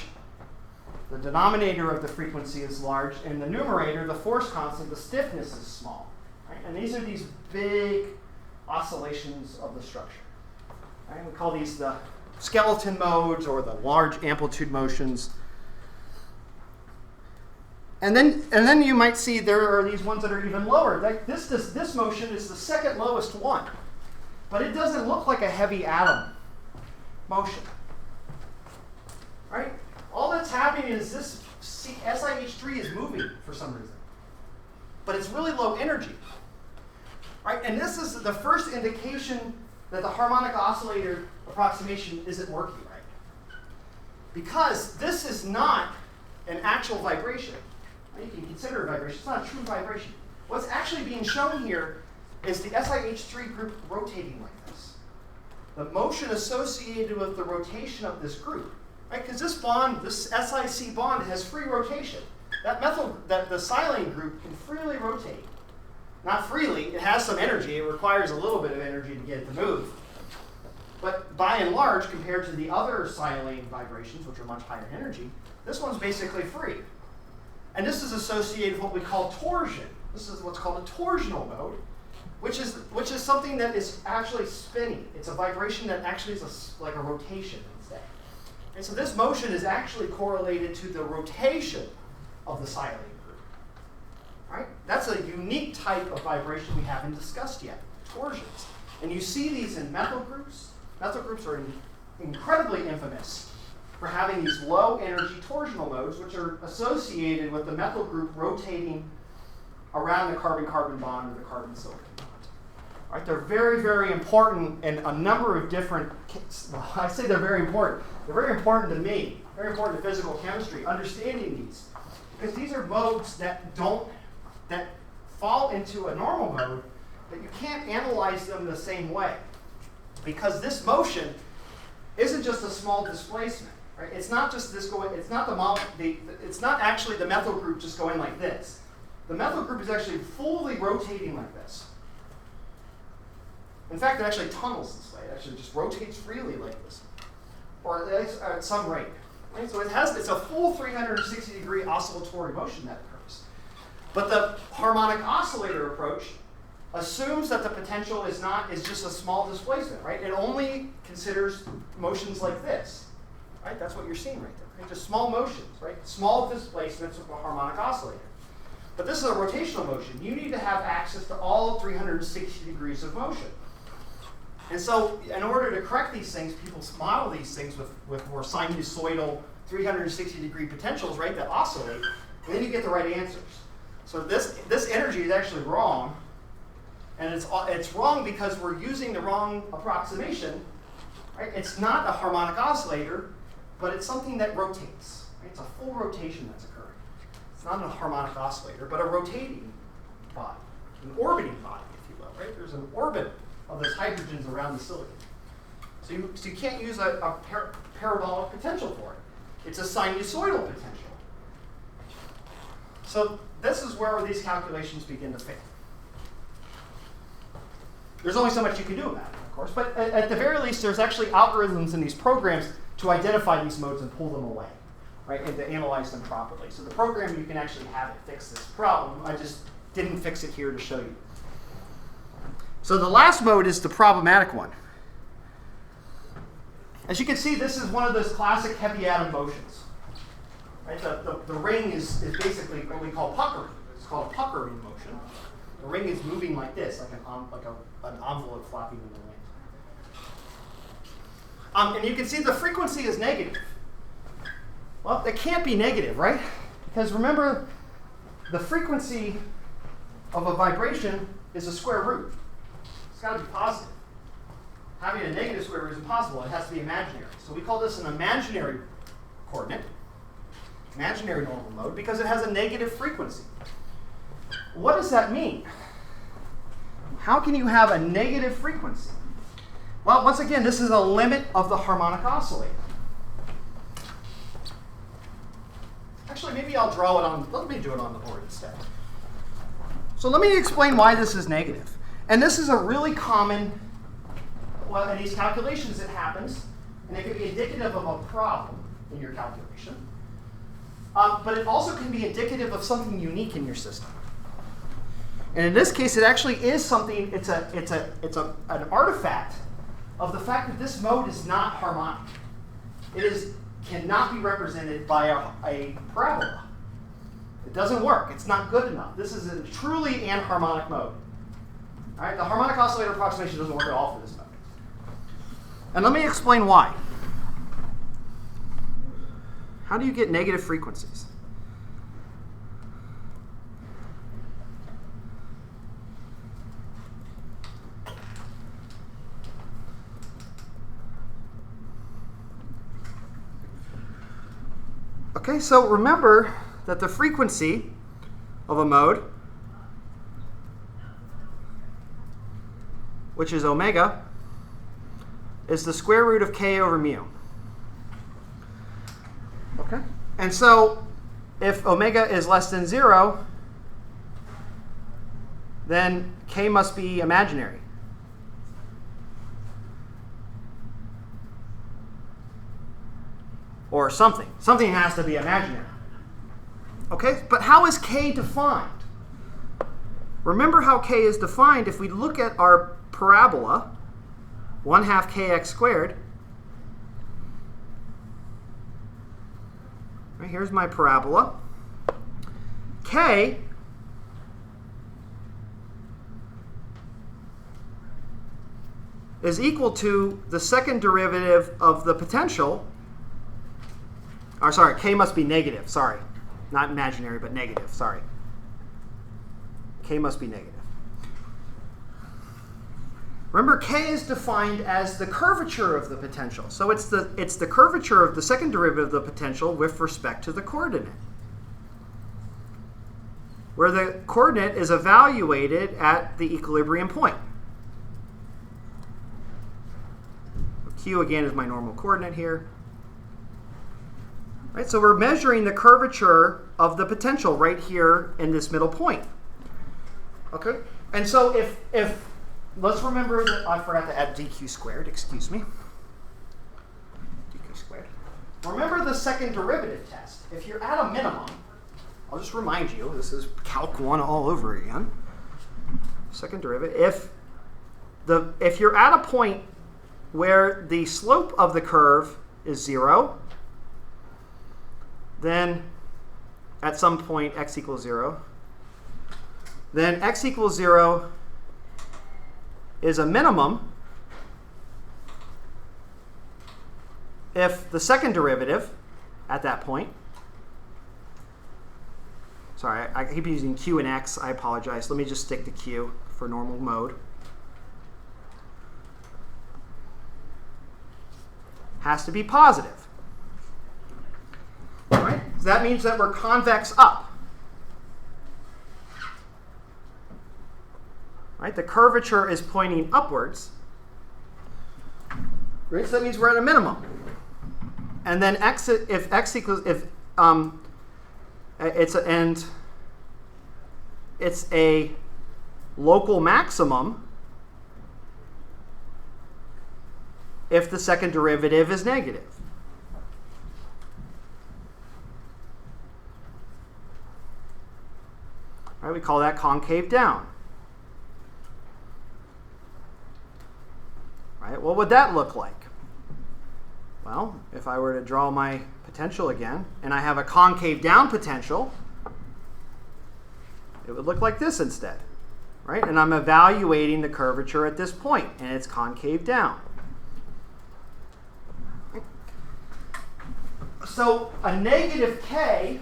the denominator of the frequency is large, and the numerator, the force constant, the stiffness is small. Right? And these are these big oscillations of the structure. Right? We call these the skeleton modes or the large amplitude motions. And then you might see there are these ones that are even lower. Like this motion is the second lowest one, but it doesn't look like a heavy atom motion. Right? All that's happening is this SiH3 is moving for some reason, but it's really low energy. Right? And this is the first indication that the harmonic oscillator approximation isn't working right, because this is not an actual vibration. You can consider a vibration. It's not a true vibration. What's actually being shown here is the SiH3 group rotating like this. The motion associated with the rotation of this group, right? Because this bond, this SiC bond, has free rotation. That the silane group can freely rotate. Not freely. It has some energy. It requires a little bit of energy to get it to move. But by and large, compared to the other silane vibrations, which are much higher energy, this one's basically free. And this is associated with what we call torsion. This is what's called a torsional mode, which is something that is actually spinning. It's a vibration that actually is like a rotation instead. And so this motion is actually correlated to the rotation of the silane group. Right? That's a unique type of vibration we haven't discussed yet, torsions. And you see these in methyl groups. Methyl groups are incredibly infamous for having these low energy torsional modes, which are associated with the methyl group rotating around the carbon-carbon bond or the carbon-silicon bond. All right, they're very, very important in a number of different cases. Well, I say they're very important. They're very important to me, very important to physical chemistry, understanding these. Because these are modes that fall into a normal mode, but you can't analyze them the same way. Because this motion isn't just a small displacement. Right? It's not just this going. It's not it's not actually the methyl group just going like this. The methyl group is actually fully rotating like this. In fact, it actually tunnels this way. It actually just rotates freely like this, or at some rate. Right? So it's a full 360-degree oscillatory motion that occurs. But the harmonic oscillator approach assumes that the potential is just a small displacement. Right? It only considers motions like this. Right? That's what you're seeing right there. Right? Just small motions, right? Small displacements of a harmonic oscillator. But this is a rotational motion. You need to have access to all 360 degrees of motion. And so in order to correct these things, people model these things with more sinusoidal 360-degree potentials, right, that oscillate, and then you get the right answers. So this energy is actually wrong. And it's wrong because we're using the wrong approximation. Right? It's not a harmonic oscillator, but it's something that rotates. Right? It's a full rotation that's occurring. It's not a harmonic oscillator, but a rotating body, an orbiting body, if you will. Right? There's an orbit of those hydrogens around the silicon. So you can't use a parabolic potential for it. It's a sinusoidal potential. So this is where these calculations begin to fail. There's only so much you can do about it, of course, but at the very least, there's actually algorithms in these programs to identify these modes and pull them away, right, and to analyze them properly. So the program, you can actually have it fix this problem. I just didn't fix it here to show you. So the last mode is the problematic one. As you can see, this is one of those classic heavy atom motions. Right? The ring is basically what we call puckering. It's called a puckering motion. The ring is moving like this, like an envelope flopping in the wind. And you can see the frequency is negative. Well, it can't be negative, right? Because remember, the frequency of a vibration is a square root. It's got to be positive. Having a negative square root is impossible. It has to be imaginary. So we call this an imaginary coordinate, imaginary normal mode, because it has a negative frequency. What does that mean? How can you have a negative frequency? Well, once again, this is a limit of the harmonic oscillator. Actually, maybe maybe I'll draw it on, let me do it on the board instead. So let me explain why this is negative. And this is a really common, well, in these calculations it happens, and it can be indicative of a problem in your calculation. But it also can be indicative of something unique in your system. And in this case, it actually is something, it's an artifact of the fact that this mode is not harmonic. It cannot be represented by a parabola. It doesn't work. It's not good enough. This is a truly anharmonic mode. All right? The harmonic oscillator approximation doesn't work at all for this mode. And let me explain why. How do you get negative frequencies? Okay, so remember that the frequency of a mode, which is omega, is the square root of k over mu. Okay? And so if omega is less than 0, then k must be imaginary. Or something. Something has to be imaginary. Okay? But how is k defined? Remember how k is defined if we look at our parabola, 1/2 kx squared. Right, here's my parabola. K is equal to the second derivative of the potential. Or sorry, k must be negative. Sorry. Not imaginary, but negative. Sorry. K must be negative. Remember, k is defined as the curvature of the potential. So it's the curvature of the second derivative of the potential with respect to the coordinate, where the coordinate is evaluated at the equilibrium point. Q, again, is my normal coordinate here. Right, so we're measuring the curvature of the potential right here in this middle point. Okay? And so if let's remember that I forgot to add dq squared, excuse me. dq squared. Remember the second derivative test. If you're at a minimum, I'll just remind you, this is Calc 1 all over again. Second derivative. If you're at a point where the slope of the curve is 0, then at some point x equals 0, then x equals 0 is a minimum if the second derivative at that point, sorry, I keep using q and x, I apologize. Let me just stick to q for normal mode, has to be positive. All right? So that means that we're convex up. Right? The curvature is pointing upwards. Right? So that means we're at a minimum. And then if x equals, it's a local maximum if the second derivative is negative. All right, we call that concave down. Right, what would that look like? Well, if I were to draw my potential again, and I have a concave down potential, it would look like this instead. Right? And I'm evaluating the curvature at this point, and it's concave down. So a negative k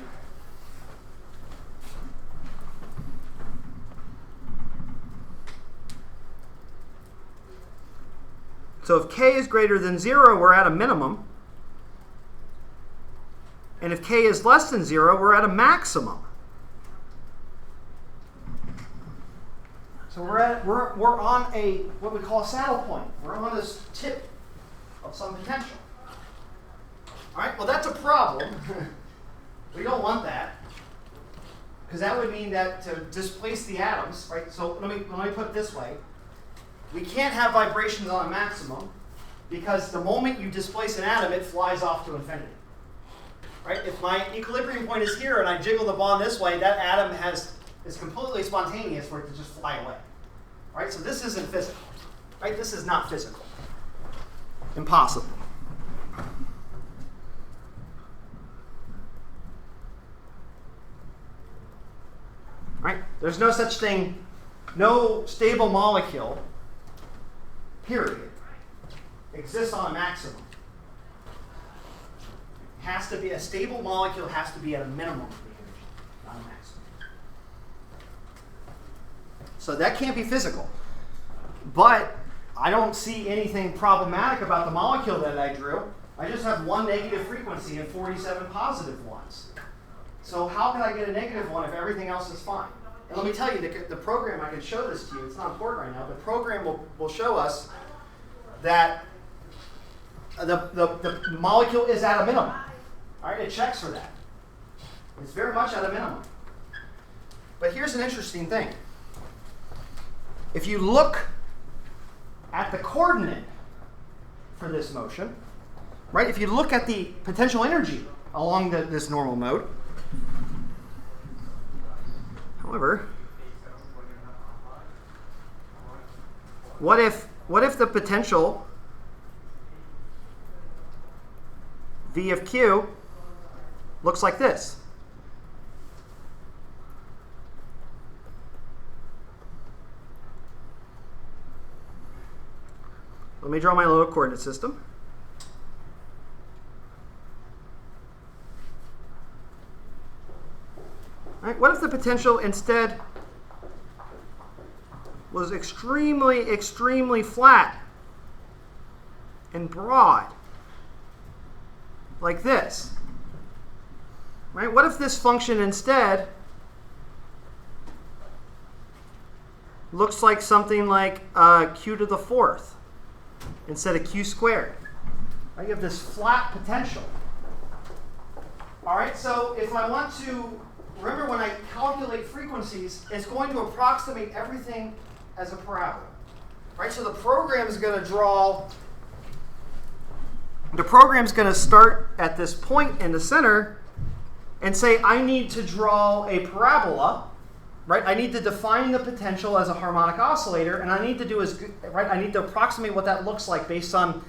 So if k is greater than 0, we're at a minimum. And if k is less than 0, we're at a maximum. So we're on a what we call a saddle point. We're on this tip of some potential. All right, well, that's a problem. We don't want that. because that would mean that to displace the atoms, right? So let me put it this way. We can't have vibrations on a maximum because the moment you displace an atom, it flies off to infinity. Right? If my equilibrium point is here and I jiggle the bond this way, that atom is completely spontaneous for it to just fly away. Right? So this isn't physical. Right? This is not physical. Impossible. Right? There's no such thing, no stable molecule, period, exists on a maximum. Has to be, a stable molecule has to be at a minimum of the energy, not a maximum. So that can't be physical. But I don't see anything problematic about the molecule that I drew. I just have one negative frequency and 47 positive ones. So how can I get a negative one if everything else is fine? And let me tell you, the program, I can show this to you, it's not important right now, the program will show us that the molecule is at a minimum. All right, it checks for that. It's very much at a minimum. But here's an interesting thing. If you look at the coordinate for this motion, right? If you look at the potential energy along this normal mode, however, what if the potential V of Q looks like this? Let me draw my little coordinate system. All right, what if the potential instead was extremely, extremely flat and broad, like this? Right? What if this function instead looks like something like q to the fourth instead of q squared? Right? You have this flat potential. All right, so if I want to, remember when I calculate frequencies, it's going to approximate everything as a parabola. Right? So the program is going to draw, the program is going to start at this point in the center and say, I need to draw a parabola, right? I need to define the potential as a harmonic oscillator, and I need to do right? I need to approximate what that looks like based on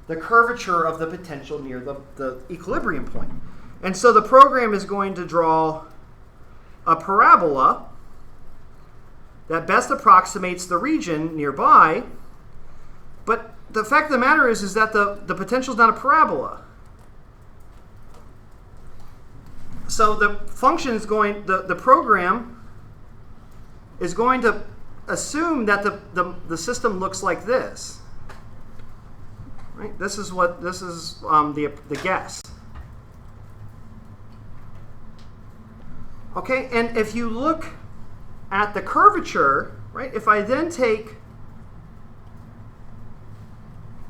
the curvature of the potential near the equilibrium point. And so the program is going to draw a parabola that best approximates the region nearby, but the fact of the matter is that the potential is not a parabola. So the function is going, the program is going to assume that the system looks like this. Right? This is the guess. Okay, and if you look at the curvature, right? If I then take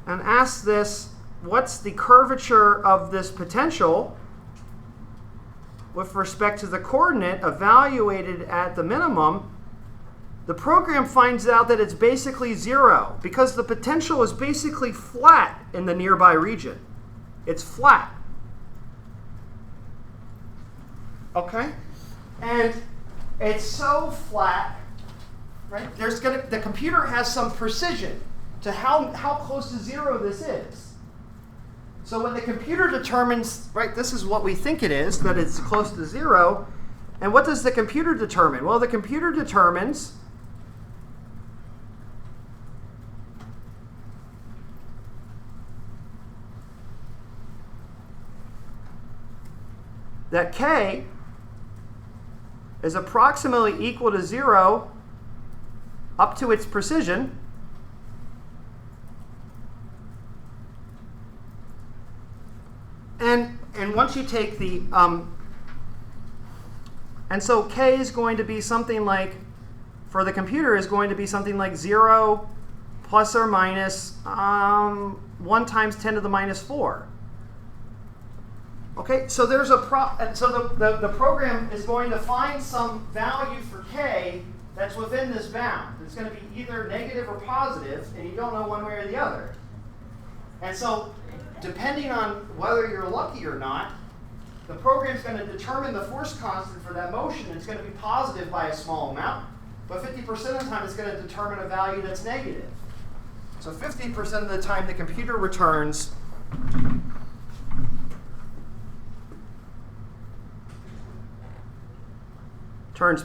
and ask this, what's the curvature of this potential with respect to the coordinate evaluated at the minimum, the program finds out that it's basically 0 because the potential is basically flat in the nearby region. It's flat. Okay? And it's so flat, right? The computer has some precision to how close to 0 this is. So when the computer determines, right, this is what we think it is, that it's close to 0. And what does the computer determine? Well, the computer determines that K is approximately equal to 0 up to its precision. And once you take the, and so K is going to be something like, for the computer, is going to be something like 0 plus or minus 1 times 10 to the minus 4. Okay, so there's a the program is going to find some value for k that's within this bound. It's going to be either negative or positive, and you don't know one way or the other. And so, depending on whether you're lucky or not, the program's going to determine the force constant for that motion. It's going to be positive by a small amount, but 50% of the time it's going to determine a value that's negative. So 50% of the time the computer returns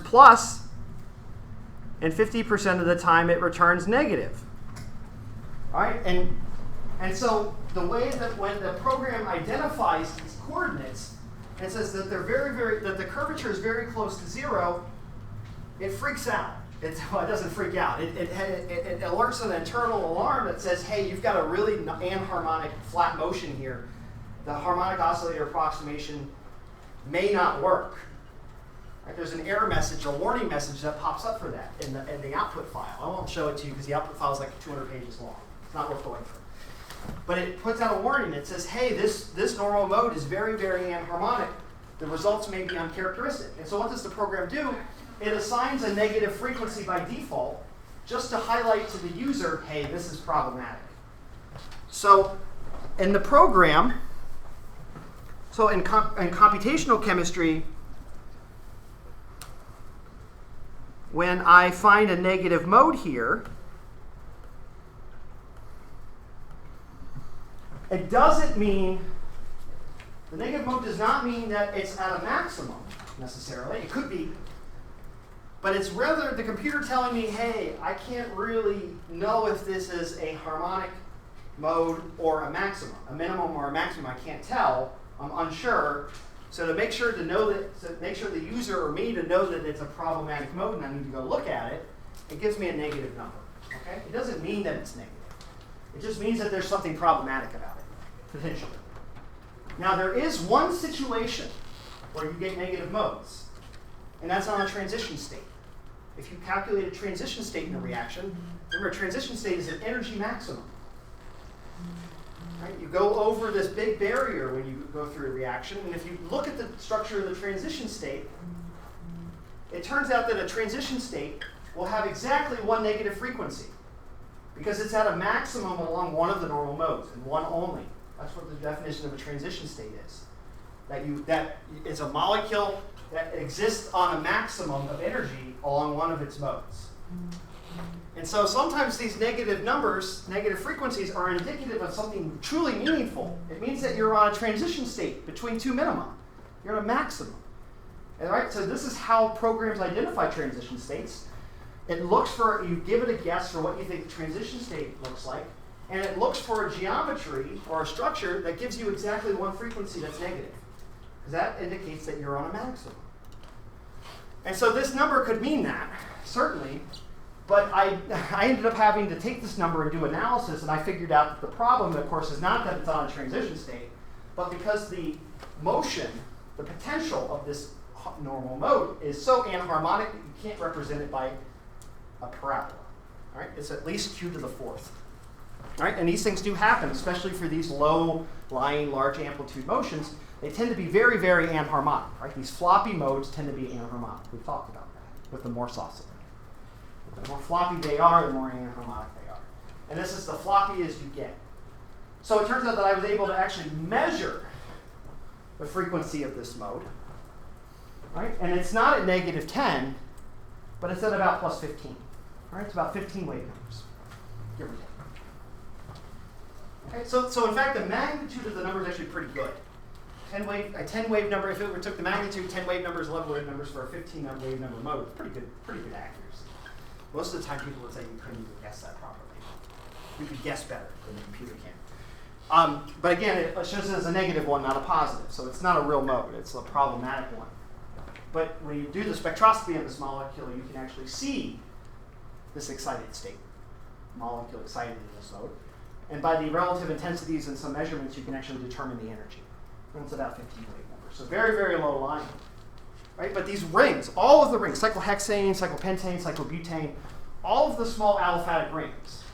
plus, and 50% of the time it returns negative. All right, and so the way that when the program identifies these coordinates and says that they're that the curvature is very close to 0, it freaks out. Well, it doesn't freak out. It alerts an internal alarm that says, hey, you've got a really anharmonic flat motion here. The harmonic oscillator approximation may not work. Right? There's an error message, a warning message that pops up for that in the output file. I won't show it to you because the output file is like 200 pages long. It's not worth going for. But it puts out a warning that says, hey, this normal mode is very, very anharmonic. The results may be uncharacteristic. And so what does the program do? It assigns a negative frequency by default just to highlight to the user, hey, this is problematic. So in the program, so in computational chemistry, when I find a negative mode here, it doesn't mean, the negative mode does not mean that it's at a maximum necessarily. It could be. But it's rather the computer telling me, hey, I can't really know if this is a harmonic mode or a maximum, a minimum or a maximum. I can't tell. I'm unsure. So to make sure the user or me to know that it's a problematic mode and I need to go look at it, it gives me a negative number. Okay? It doesn't mean that it's negative. It just means that there's something problematic about it, potentially. Now there is one situation where you get negative modes, and that's on a transition state. If you calculate a transition state in a reaction, remember a transition state is an energy maximum. Right? You go over this big barrier when you go through a reaction, and if you look at the structure of the transition state, it turns out that a transition state will have exactly one negative frequency because it's at a maximum along one of the normal modes, and one only. That's what the definition of a transition state is. That is a molecule that exists on a maximum of energy along one of its modes. And so sometimes these negative numbers, negative frequencies, are indicative of something truly meaningful. It means that you're on a transition state between two minima. You're at a maximum. All right, so this is how programs identify transition states. It looks for, you give it a guess for what you think the transition state looks like, and it looks for a geometry or a structure that gives you exactly one frequency that's negative. Because that indicates that you're on a maximum. And so this number could mean that, certainly. But I ended up having to take this number and do analysis, and I figured out that the problem, of course, is not that it's on a transition state, but because the motion, the potential of this normal mode is so anharmonic that you can't represent it by a parabola. All right? It's at least q to the fourth. All right? And these things do happen, especially for these low-lying, large amplitude motions. They tend to be very, very anharmonic. Right? These floppy modes tend to be anharmonic. We've talked about that with the Morse oscillator. The more floppy they are, the more anharmonic they are. And this is the floppiest you get. So it turns out that I was able to actually measure the frequency of this mode. Right? And it's not at negative 10, but it's at about plus 15. Right? It's about 15 wave numbers, give or take. Okay? So in fact, the magnitude of the number is actually pretty good. A 10 wave number, if it took the magnitude, 10 wave numbers, 11 wave numbers for a 15 wave number mode, it's pretty good accuracy. Most of the time, people would say you couldn't even guess that properly. You could guess better than the computer can. But again, it shows it as a negative one, not a positive. So it's not a real mode. It's a problematic one. But when you do the spectroscopy on this molecule, you can actually see this excited state, molecule excited in this mode. And by the relative intensities and some measurements, you can actually determine the energy. And it's about 15 wave numbers. So very, very low lying. Right? But these rings, all of the rings, cyclohexane, cyclopentane, cyclobutane, all of the small aliphatic rings,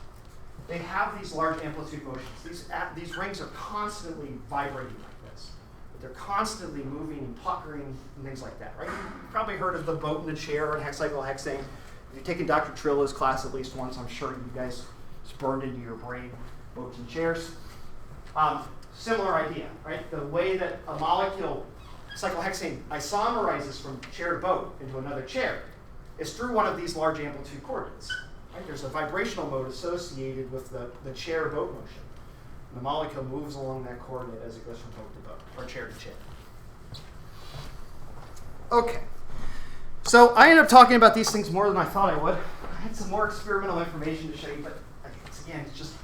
they have these large amplitude motions. These rings are constantly vibrating like this. they're constantly moving and puckering and things like that, right? You've probably heard of the boat and the chair and cyclohexane. If you've taken Dr. Trilla's class at least once, I'm sure you guys, it's burned into your brain, boats and chairs. Similar idea, right? The way that a molecule, cyclohexane, isomerizes from chair to boat into another chair is through one of these large amplitude coordinates. Right? There's a vibrational mode associated with the chair boat motion. And the molecule moves along that coordinate as it goes from boat to boat, or chair to chair. Okay. So I ended up talking about these things more than I thought I would. I had some more experimental information to show you, but again, it's just,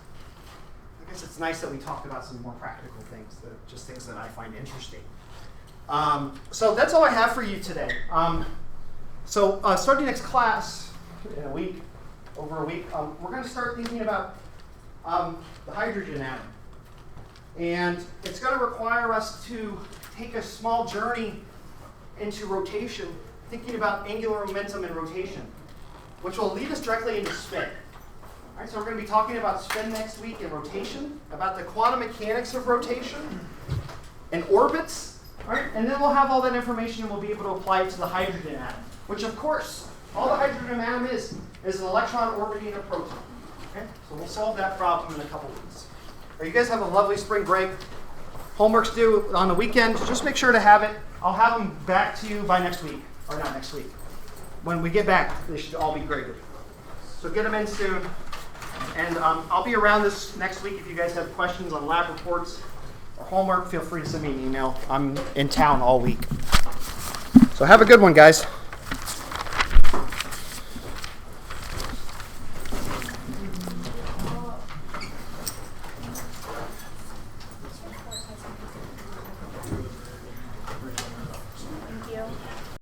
I guess it's nice that we talked about some more practical things, just things that I find interesting. So that's all I have for you today. Starting next class in a week, over a week, we're going to start thinking about the hydrogen atom. And it's going to require us to take a small journey into rotation, thinking about angular momentum and rotation, which will lead us directly into spin. All right, so we're going to be talking about spin next week and rotation, about the quantum mechanics of rotation and orbits. All right, and then we'll have all that information and we'll be able to apply it to the hydrogen atom, which of course, all the hydrogen atom is an electron orbiting a proton. Okay, so we'll solve that problem in a couple weeks. All right, you guys have a lovely spring break. Homework's due on the weekend. Just make sure to have it. I'll have them back to you by next week, or not next week. When we get back, they should all be graded. So get them in soon. And I'll be around this next week if you guys have questions on lab reports or homework. Feel free to send me an email. I'm in town all week. So have a good one, guys.